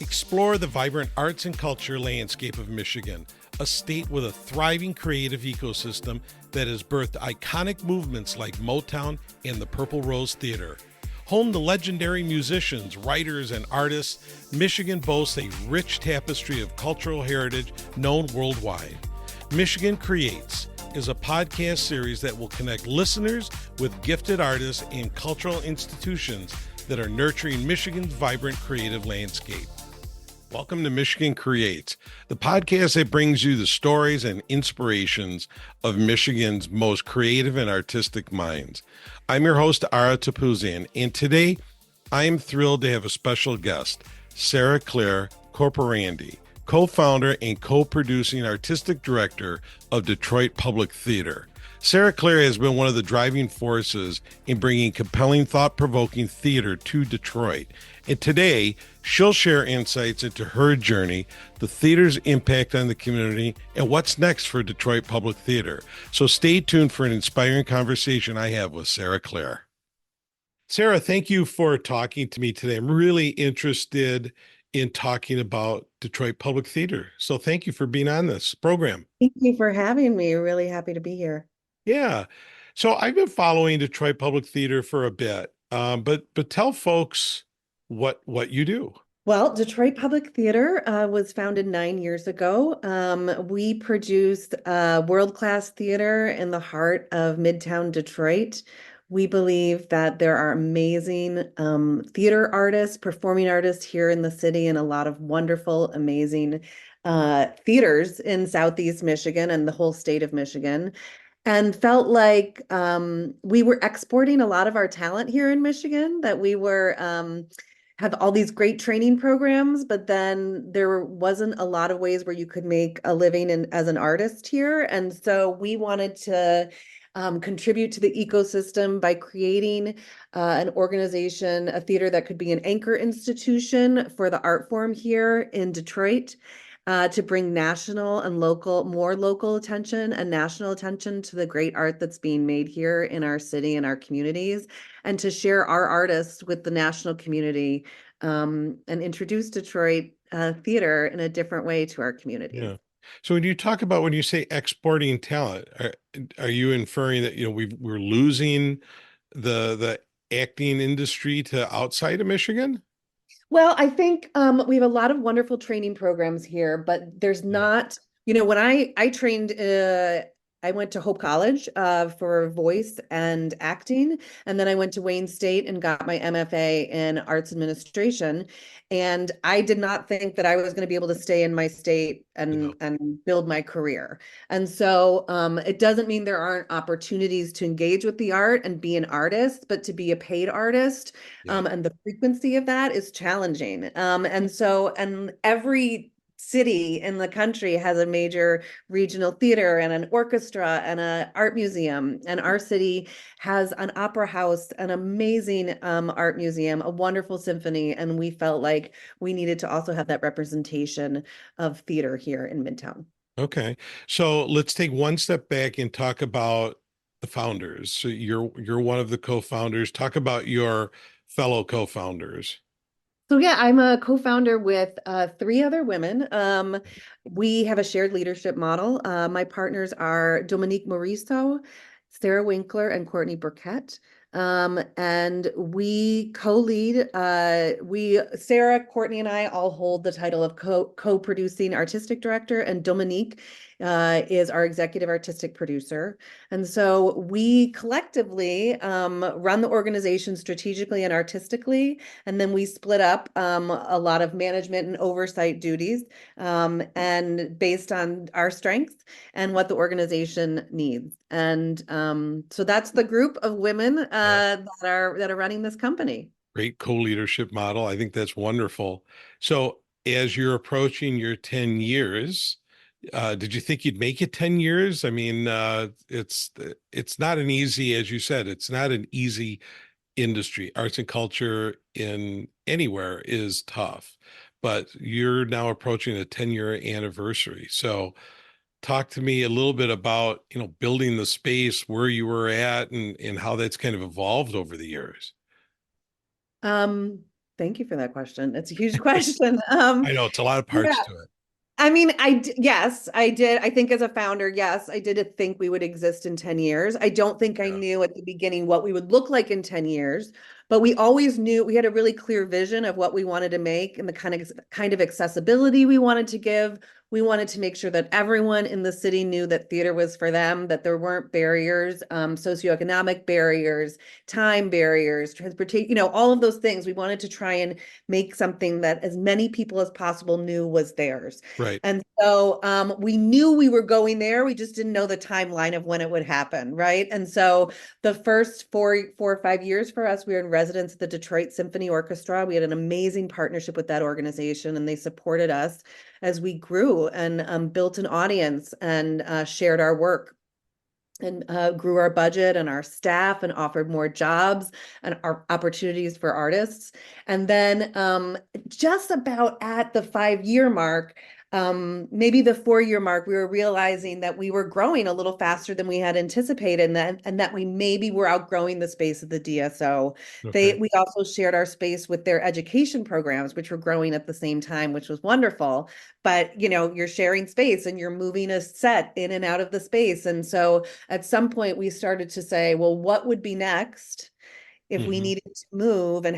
Explore the vibrant arts and culture landscape of Michigan, a state with a thriving creative ecosystem that has birthed iconic movements like Motown and the Purple Rose Theater. Home to legendary musicians, writers, and artists, Michigan boasts a rich tapestry of cultural heritage known worldwide. Michigan Creates is a podcast series that will connect listeners with gifted artists and cultural institutions that are nurturing Michigan's vibrant creative landscape. Welcome to Michigan Creates, the podcast that brings you the stories and inspirations of Michigan's most creative and artistic minds. I'm your host, Ara Topouzian, and today I am thrilled to have a special guest, Sarah Clare Corporandy, co-founder and co-producing artistic director of Detroit Public Theater. Sarah Clare has been one of the driving forces in bringing compelling, thought-provoking theater to Detroit. And today, she'll share insights into her journey, the theater's impact on the community, and what's next for Detroit Public Theater. So stay tuned for an inspiring conversation I have with Sarah Clare. Sarah, thank you for talking to me today. I'm really interested in talking about Detroit Public Theater. So thank you for being on this program. Thank you for having me. Really happy to be here. Yeah. So I've been following Detroit Public Theater for a bit, but tell folks what you do. Well, Detroit Public Theater was founded 9 years ago. We produce world-class theater in the heart of Midtown Detroit. We believe that there are amazing theater artists, performing artists here in the city, and a lot of wonderful, amazing theaters in Southeast Michigan and the whole state of Michigan. And felt like we were exporting a lot of our talent here in Michigan, that we were have all these great training programs, but then there wasn't a lot of ways where you could make a living as an artist here. And so we wanted to contribute to the ecosystem by creating an organization, a theater that could be an anchor institution for the art form here in Detroit. To bring national and more local attention and national attention to the great art that's being made here in our city and our communities, and to share our artists with the national community and introduce Detroit theater in a different way to our communities. Yeah. So when you say exporting talent, are you inferring that, we're losing the acting industry to outside of Michigan? Well, I think we have a lot of wonderful training programs here, but there's not, when I trained, I went to Hope College for voice and acting, and then I went to Wayne State and got my MFA in arts administration. And I did not think that I was going to be able to stay in my state and build my career. And so it doesn't mean there aren't opportunities to engage with the art and be an artist, but to be a paid artist, and the frequency of that is challenging. And every city in the country has a major regional theater and an orchestra and an art museum. And our city has an opera house, an amazing art museum, a wonderful symphony. And we felt like we needed to also have that representation of theater here in Midtown. Okay. So let's take one step back and talk about the founders. So you're one of the co-founders. Talk about your fellow co-founders. So yeah, I'm a co-founder with 3 other women. We have a shared leadership model. My partners are Dominique Morisseau, Sarah Winkler, and Courtney Burkett. And we co-lead, Sarah, Courtney, and I all hold the title of co-producing artistic director, and Dominique is our executive artistic producer. And so we collectively run the organization strategically and artistically, and then we split up a lot of management and oversight duties, and based on our strengths and what the organization needs. And so that's the group of women that are running this company. Great co-leadership model. I think that's wonderful. So as you're approaching your 10 years, did you think you'd make it 10 years? I mean, it's not an easy, as you said, it's not an easy industry. Arts and culture in anywhere is tough, but you're now approaching a 10-year anniversary. So talk to me a little bit about, building the space, where you were at, and how that's kind of evolved over the years. Thank you for that question. It's a huge question. I know it's a lot of parts Yeah. to it. I mean, yes, I did. I think as a founder, yes, I did think we would exist in 10 years. I don't think I Yeah. knew at the beginning what we would look like in 10 years, but we always knew we had a really clear vision of what we wanted to make and the kind of accessibility we wanted to give. We wanted to make sure that everyone in the city knew that theater was for them, that there weren't barriers, socioeconomic barriers, time barriers, transportation, all of those things. We wanted to try and make something that as many people as possible knew was theirs. Right. And so we knew we were going there. We just didn't know the timeline of when it would happen, right? And so the first 4 or 5 years for us, we were in residence at the Detroit Symphony Orchestra. We had an amazing partnership with that organization, and they supported us as we grew and built an audience and shared our work and grew our budget and our staff and offered more jobs and our opportunities for artists. And then just about at the 5 year mark, maybe the 4 year mark, we were realizing that we were growing a little faster than we had anticipated, and that we maybe were outgrowing the space of the DSO. Okay. We also shared our space with their education programs, which were growing at the same time, which was wonderful. But you're sharing space and you're moving a set in and out of the space. And so at some point we started to say, well, what would be next if we Hmm. needed to move, and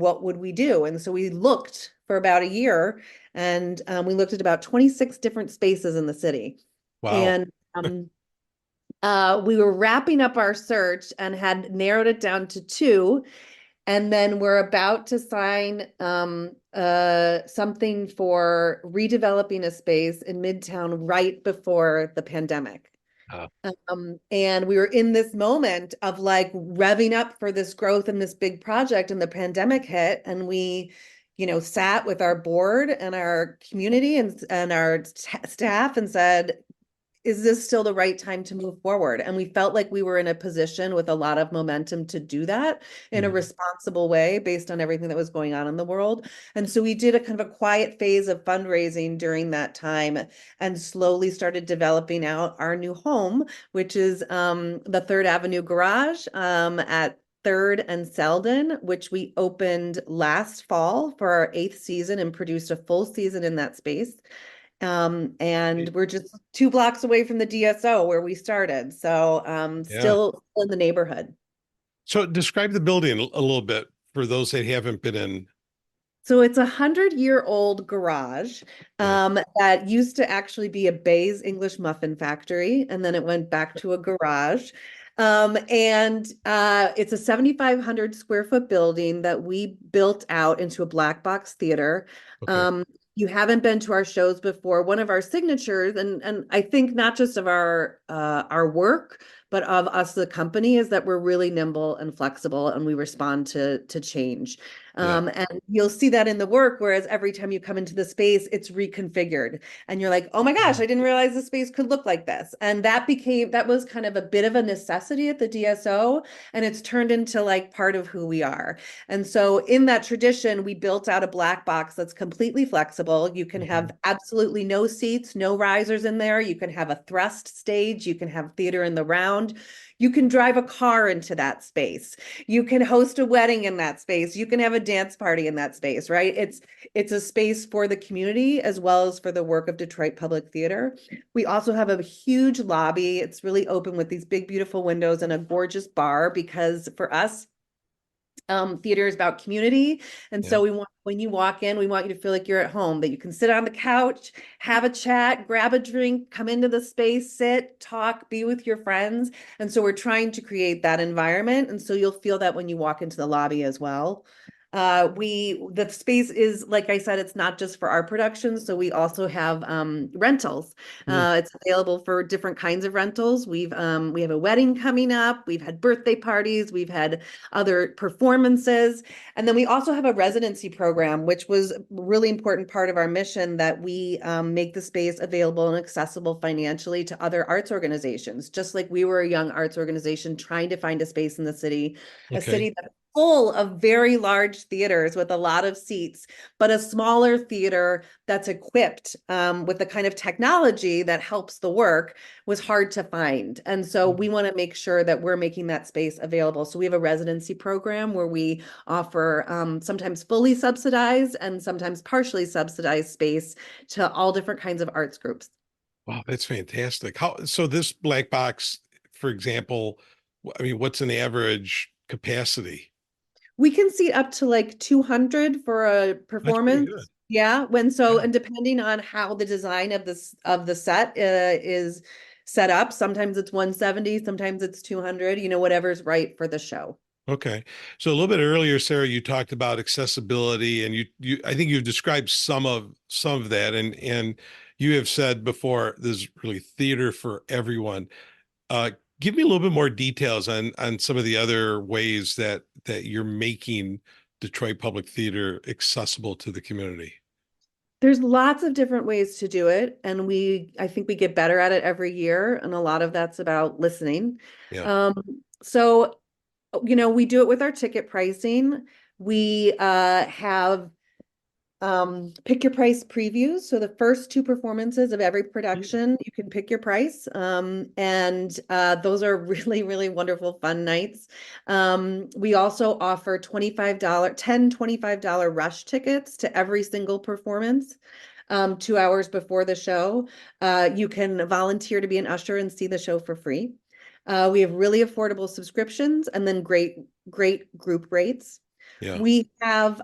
what would we do? And so we looked for about a year, and we looked at about 26 different spaces in the city. Wow. And we were wrapping up our search and had narrowed it down to two. And then we're about to sign something for redeveloping a space in Midtown right before the pandemic. Uh, And we were in this moment of like revving up for this growth and this big project, and the pandemic hit, and we, sat with our board and our community and our staff and said, is this still the right time to move forward? And we felt like we were in a position with a lot of momentum to do that in a mhm. responsible way based on everything that was going on in the world. And so we did a kind of a quiet phase of fundraising during that time and slowly started developing out our new home, which is the Third Avenue Garage at Third and Selden, which we opened last fall for our 8th season and produced a full season in that space. And we're just 2 blocks away from the DSO where we started. So Yeah. still in the neighborhood. So describe the building a little bit for those that haven't been in. So it's 100-year-old garage Okay. that used to actually be a Bay's English muffin factory, and then it went back to a garage. And it's a 7,500 square foot building that we built out into a black box theater. Okay. Um, you haven't been to our shows before. One of our signatures, and I think not just of our work, but of us, the company, is that we're really nimble and flexible, and we respond to change. Yeah. And you'll see that in the work, whereas every time you come into the space, it's reconfigured. And you're like, oh my gosh, I didn't realize the space could look like this. And that was kind of a bit of a necessity at the DSO. And it's turned into like part of who we are. And so in that tradition, we built out a black box that's completely flexible. You can Mhm. have absolutely no seats, no risers in there. You can have a thrust stage. You can have theater in the round. You can drive a car into that space. You can host a wedding in that space. You can have a dance party in that space, right? It's a space for the community as well as for the work of Detroit Public Theater. We also have a huge lobby. It's really open with these big, beautiful windows and a gorgeous bar, because for us, theater is about community. And Yeah. so when you walk in, we want you to feel like you're at home, that you can sit on the couch, have a chat, grab a drink, come into the space, sit, talk, be with your friends. And so we're trying to create that environment. And so you'll feel that when you walk into the lobby as well. The space is, like I said, it's not just for our productions. So we also have rentals. Mm. It's available for different kinds of rentals. We have a wedding coming up. We've had birthday parties. We've had other performances. And then we also have a residency program, which was a really important part of our mission, that we make the space available and accessible financially to other arts organizations. Just like we were a young arts organization trying to find a space in the city, a Okay. city that full of very large theaters with a lot of seats, but a smaller theater that's equipped with the kind of technology that helps the work was hard to find. And so we want to make sure that we're making that space available. So we have a residency program where we offer sometimes fully subsidized and sometimes partially subsidized space to all different kinds of arts groups. Wow, that's fantastic. How so this black box, for example, I mean, what's an average capacity? We can seat up to like 200 for a That's pretty good. performance. Yeah, when so Yeah. and depending on how the design of this of the set is set up, sometimes it's 170, sometimes it's 200, whatever's right for the show. Okay. So a little bit earlier, Sarah, you talked about accessibility and you I think you've described some of that and you have said before there's really theater for everyone. Uh, Give me a little bit more details on some of the other ways that you're making Detroit Public Theater accessible to the community. There's lots of different ways to do it, and I think we get better at it every year, and a lot of that's about listening. Yeah. Um, so, we do it with our ticket pricing. We have pick your price previews. So the first two performances of every production, you can pick your price. And those are really, really wonderful, fun nights. We also offer $25, $25 rush tickets to every single performance. 2 hours before the show. You can volunteer to be an usher and see the show for free. We have really affordable subscriptions and then great group rates. Yeah. We have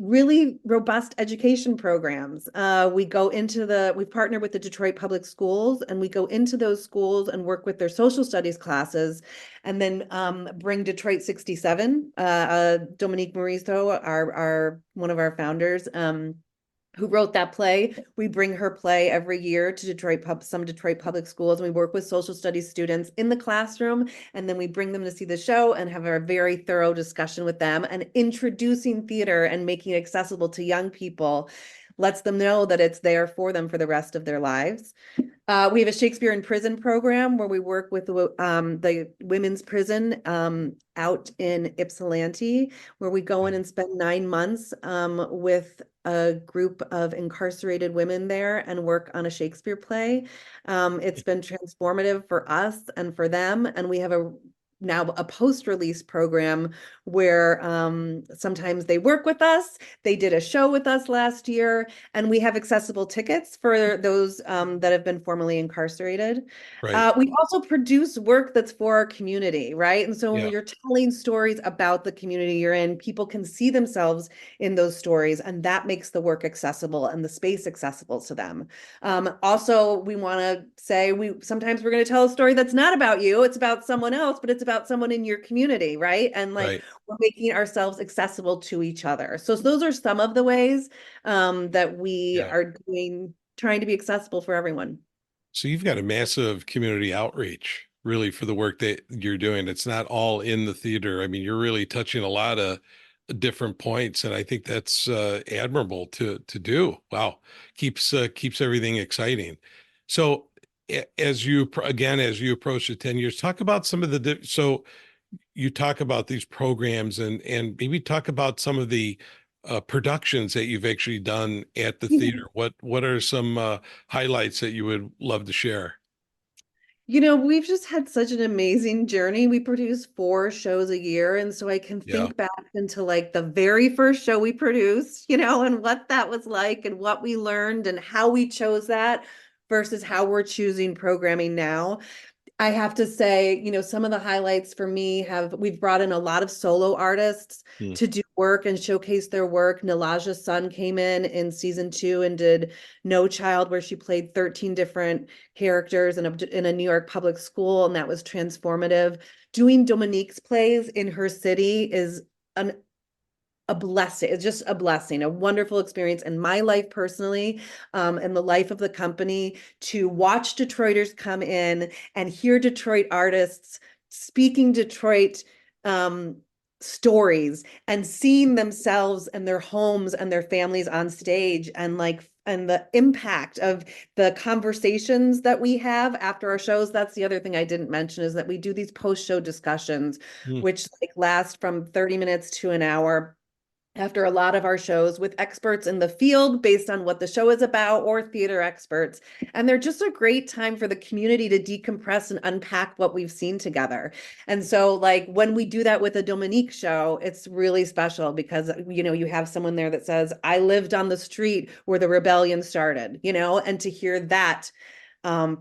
really robust education programs. We've partnered with the Detroit Public Schools, and we go into those schools and work with their social studies classes, and then bring Detroit 67, Dominique Morisseau, our one of our founders, who wrote that play. We bring her play every year to some Detroit public schools. And we work with social studies students in the classroom, and then we bring them to see the show and have a very thorough discussion with them. And introducing theater and making it accessible to young people lets them know that it's there for them for the rest of their lives. We have a Shakespeare in Prison program where we work with the women's prison out in Ypsilanti, where we go in and spend 9 months with a group of incarcerated women there and work on a Shakespeare play. It's been transformative for us and for them, and we have now a post-release program where sometimes they work with us. They did a show with us last year, and we have accessible tickets for those that have been formerly incarcerated. Right. We also produce work that's for our community, right? And so when Yeah. you're telling stories about the community you're in, people can see themselves in those stories, and that makes the work accessible and the space accessible to them. Also, we want to say sometimes we're going to tell a story that's not about you, it's about someone else, but it's about someone in your community, right? And like Right. we're making ourselves accessible to each other. So those are some of the ways that we Yeah. are trying to be accessible for everyone. So you've got a massive community outreach really for the work that you're doing. It's not all in the theater. I mean, you're really touching a lot of different points, and I think that's admirable to do. Wow, keeps everything exciting. So as you approach the 10 years, talk about some of so you talk about these programs and maybe talk about some of the productions that you've actually done at the theater. What are some highlights that you would love to share? We've just had such an amazing journey. We produce 4 shows a year. And so I can Yeah. think back into like the very first show we produced, and what that was like and what we learned and how we chose that versus how we're choosing programming now. I have to say, some of the highlights for me we've brought in a lot of solo artists Hmm. to do work and showcase their work. Nilaja Sun came in season 2 and did No Child, where she played 13 different characters in a New York public school, and that was transformative. Doing Dominique's plays in her city is an a blessing. It's just a blessing, a wonderful experience in my life personally, and the life of the company, to watch Detroiters come in and hear Detroit artists speaking Detroit um, stories and seeing themselves and their homes and their families on stage and like and the impact of the conversations that we have after our shows. That's the other thing I didn't mention, is that we do these post-show discussions, Mm, which like last from 30 minutes to an hour after a lot of our shows, with experts in the field based on what the show is about, or theater experts. And they're just a great time for the community to decompress and unpack what we've seen together. And so like when we do that with a Dominique show, it's really special because, you have someone there that says, I lived on the street where the rebellion started, and to hear that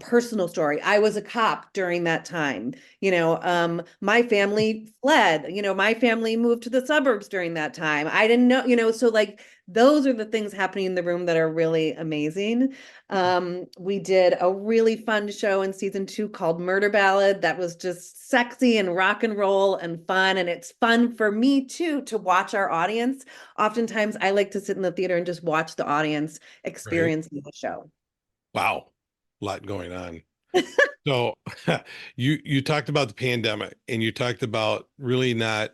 personal story. I was a cop during that time. My family fled. My family moved to the suburbs during that time. I didn't know, so like those are the things happening in the room that are really amazing. We did a really fun show in season 2 called Murder Ballad that was just sexy and rock and roll and fun. And it's fun for me too to watch our audience. Oftentimes I like to sit in the theater and just watch the audience right. experience the show. Wow. A lot going on. So you talked about the pandemic and you talked about really not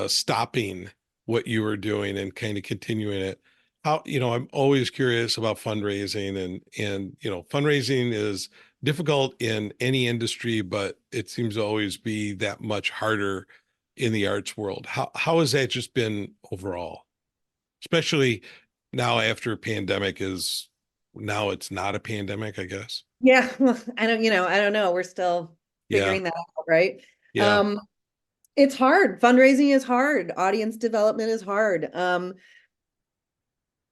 stopping what you were doing and kind of continuing it. I'm always curious about fundraising and fundraising is difficult in any industry, but it seems to always be that much harder in the arts world. How has that just been overall? Especially now after a pandemic is now it's not a pandemic, I guess. Yeah, well, I don't know. We're still Yeah. figuring that out, right? Yeah. Um, it's hard. Fundraising is hard. Audience development is hard.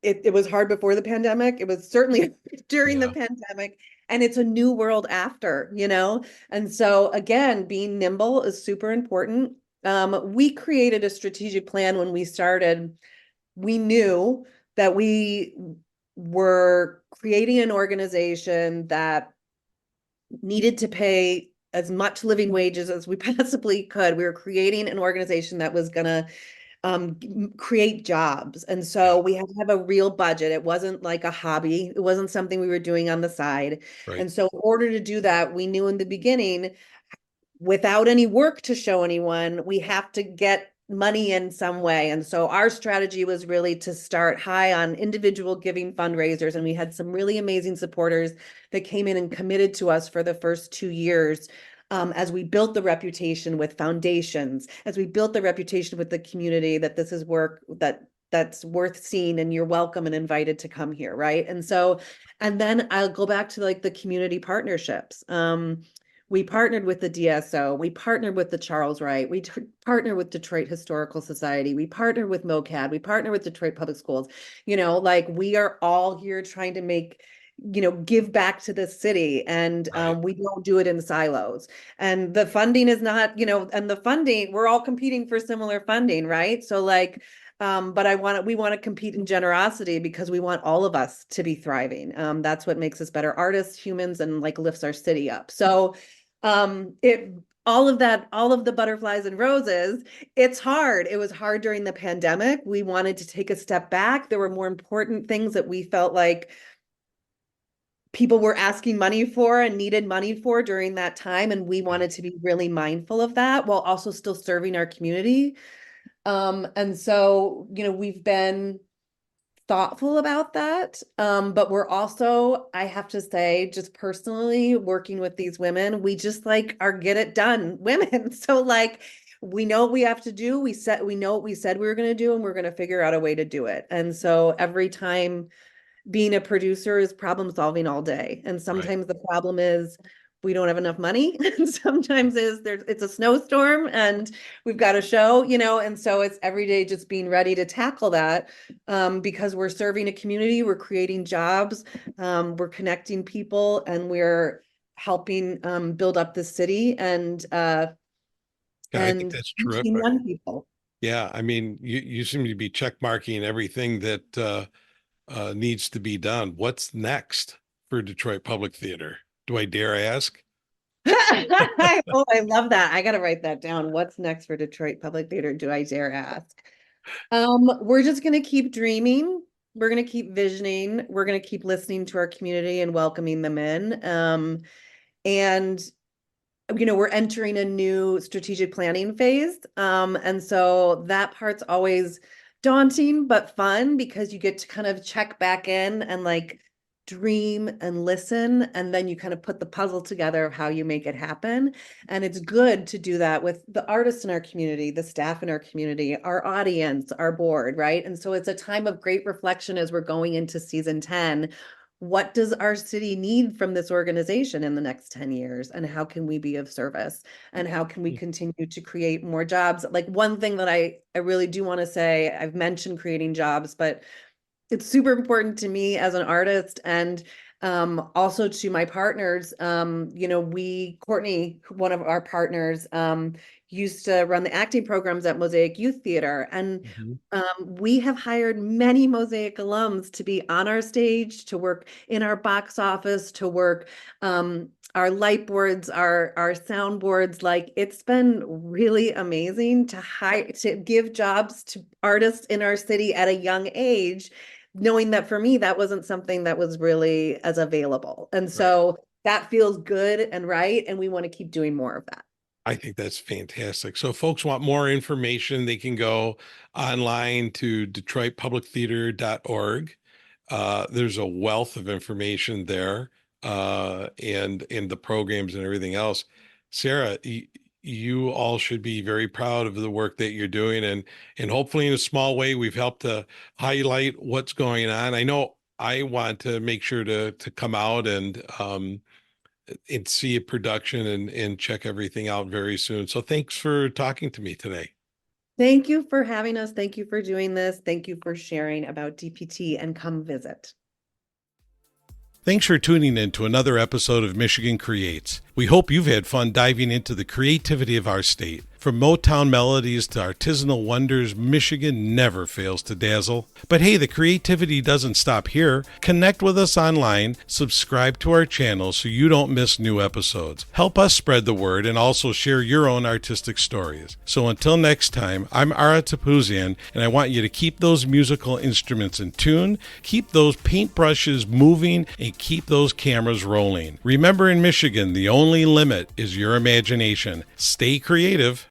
It was hard before the pandemic. It was certainly during the Yeah. pandemic, and it's a new world after. And so again, being nimble is super important. We created a strategic plan when we started. We knew that we were creating an organization that needed to pay as much living wages as we possibly could. We were creating an organization that was going to create jobs. And Yeah. so we had to have a real budget. It wasn't like a hobby. It wasn't something we were doing on the side. Right. And so in order to do that, we knew in the beginning, without any work to show anyone, we have to get money in some way. And so our strategy was really to start high on individual giving fundraisers. And we had some really amazing supporters that came in and committed to us for the first 2 years. As we built the reputation with foundations, as we built the reputation with the community, that this is work that's worth seeing and you're welcome and invited to come here, right? And then I'll go back to like the community partnerships. We partnered with the DSO. We partnered with the Charles Wright. We partnered with Detroit Historical Society. We partnered with MoCAD. We partner with Detroit Public Schools. Like we are all here trying to give back to the city, and Right. we don't do it in silos. And the funding is not, and the funding, we're all competing for similar funding, right? So like, but we want to compete in generosity because we want all of us to be thriving. That's what makes us better artists, humans, and like lifts our city up. So it all of that, all of the butterflies and roses, it's hard. It was hard during the pandemic. We wanted to take a step back. There were more important things that we felt like people were asking money for and needed money for during that time. And we wanted to be really mindful of that while also still serving our community. And so, we've been thoughtful about that. But we're also, I have to say, just personally working with these women, we just like are get it done women. So like we know what we have to do. We know what we said we were going to do, and we're going to figure out a way to do it. And so every time being a producer is problem solving all day. And Right. sometimes the problem is we don't have enough money. And sometimes it's a snowstorm and we've got a show, and so it's every day just being ready to tackle that, because we're serving a community, we're creating jobs, we're connecting people, and we're helping build up the city Yeah, I think and that's reaching terrific. young people. Yeah, I mean, you seem to be check marking everything that needs to be done. What's next for Detroit Public Theater? Do I dare ask? Oh, I love that. I got to write that down. What's next for Detroit Public Theater? Do I dare ask? We're just going to keep dreaming. We're going to keep visioning. We're going to keep listening to our community and welcoming them in. And we're entering a new strategic planning phase. And so that part's always daunting but fun because you get to kind of check back in and like dream and listen, and then you kind of put the puzzle together of how you make it happen. And it's good to do that with the artists in our community, the staff in our community, our audience, our board, right? And so it's a time of great reflection as we're going into season 10. What does our city need from this organization in the next 10 years? And how can we be of service? And how can we continue to create more jobs? Like, one thing that I really do want to say, I've mentioned creating jobs, but it's super important to me as an artist, and also to my partners. Courtney, one of our partners, used to run the acting programs at Mosaic Youth Theater. And we have hired many Mosaic alums to be on our stage, to work in our box office, to work our light boards, our sound boards. Like, it's been really amazing to give jobs to artists in our city at a young age, knowing that for me, that wasn't something that was really as available. And so that feels good and right. And we want to keep doing more of that. I think that's fantastic. So if folks want more information, they can go online to DetroitPublicTheater.org. There's a wealth of information there, and the programs and everything else. Sarah, you all should be very proud of the work that you're doing, and hopefully in a small way we've helped to highlight what's going on. I know I want to make sure to come out and see a production and check everything out very soon. So thanks for talking to me today. Thank you for having us. Thank you for doing this. Thank you for sharing about DPT, and come visit. Thanks for tuning in to another episode of Michigan Creates. We hope you've had fun diving into the creativity of our state. From Motown melodies to artisanal wonders, Michigan never fails to dazzle. But hey, the creativity doesn't stop here. Connect with us online, subscribe to our channel so you don't miss new episodes. Help us spread the word and also share your own artistic stories. So until next time, I'm Ara Topouzian, and I want you to keep those musical instruments in tune, keep those paintbrushes moving, and keep those cameras rolling. Remember, in Michigan, the only limit is your imagination. Stay creative.